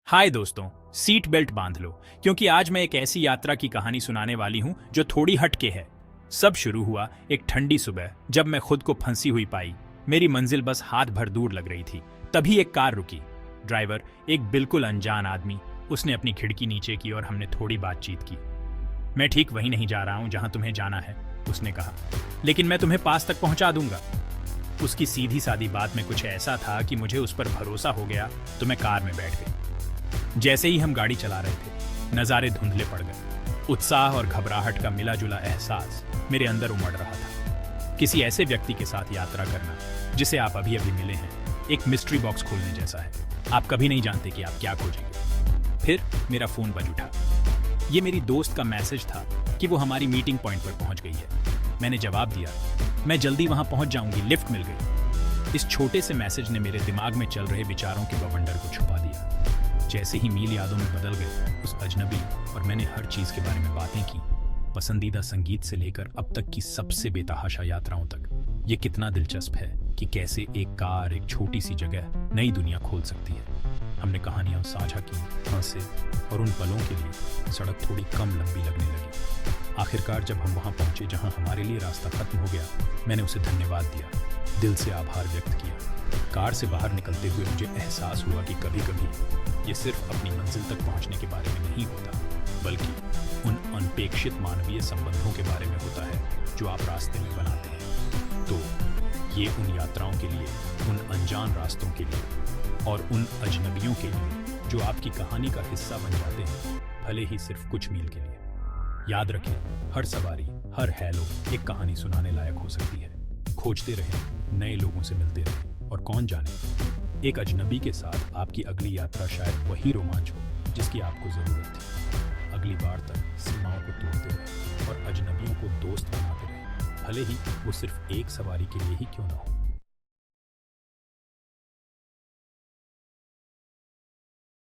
हाय दोस्तों, seat belt बांध लो क्योंकि आज मैं एक ऐसी यात्रा की कहानी सुनाने वाली हूं जो थोड़ी हटके है। सब शुरू हुआ एक ठंडी सुबह जब मैं खुद को फंसी हुई पाई। मेरी मंजिल बस हाथ भर दूर लग रही थी। तभी एक कार रुकी। ड्राइवर एक बिल्कुल अनजान आदमी। उसने अपनी खिड़की नीचे की और हमने थोड़ी बातचीत की। मैं ठीक वहीं नहीं जा रहा हूं जहां तुम्हें जाना है, उसने कहा, लेकिन मैं तुम्हें पास तक पहुंचा दूंगा। उसकी सीधी सादी बात में कुछ ऐसा था कि मुझे उस पर भरोसा हो गया तो मैं कार में बैठ गई। जैसे ही हम गाड़ी चला रहे थे, नज़ारे धुंधले पड़ गए। उत्साह और घबराहट का मिला जुला एहसास मेरे अंदर उमड़ रहा था। किसी ऐसे व्यक्ति के साथ यात्रा करना जिसे आप अभी अभी मिले हैं, एक मिस्ट्री बॉक्स खोलने जैसा है। आप कभी नहीं जानते कि आप क्या खोजेंगे। फिर मेरा फोन बज उठा। ये मेरी दोस्त का मैसेज था कि वो हमारी मीटिंग पॉइंट पर पहुंच गई है। मैंने जवाब दिया, मैं जल्दी वहां पहुंच जाऊंगी, लिफ्ट मिल गई। इस छोटे से मैसेज ने मेरे दिमाग में चल रहे विचारों के बवंडर को छुपा दिया। जैसे ही मील यादों में बदल गए, उस अजनबी और मैंने हर चीज के बारे में बातें की, पसंदीदा संगीत से लेकर अब तक की सबसे बेतहाशा यात्राओं तक। ये कितना दिलचस्प है कि कैसे एक कार एक छोटी सी जगह नई दुनिया खोल सकती है। हमने कहानियां साझा की, हंसे, और उन पलों के लिए सड़क थोड़ी कम लंबी लगने लगी। आखिरकार जब हम वहां पहुंचे जहां हमारे लिए रास्ता खत्म हो गया, मैंने उसे धन्यवाद दिया, दिल से आभार व्यक्त किया। कार से बाहर निकलते हुए मुझे एहसास हुआ कि कभी कभी ये सिर्फ अपनी मंजिल तक पहुंचने के बारे में नहीं होता, बल्कि उन अनपेक्षित मानवीय संबंधों के बारे में होता है जो आप रास्ते में बनाते हैं। तो ये उन यात्राओं के लिए, उन अनजान रास्तों के लिए और उन अजनबियों के लिए जो आपकी कहानी का हिस्सा बन जाते हैं, भले ही सिर्फ कुछ मील के लिए। याद रखें, हर सवारी, हर हेलो एक कहानी सुनाने लायक हो सकती है। खोजते रहें, नए लोगों से मिलते रहें, और कौन जाने, एक अजनबी के साथ आपकी अगली यात्रा शायद वही रोमांच हो जिसकी आपको ज़रूरत थी। अगली बार तक सीमाओं को तोड़ते रहें और अजनबियों को दोस्त बनाते रहें, भले ही वो सिर्फ एक सवारी के लिए ही क्यों ना हो।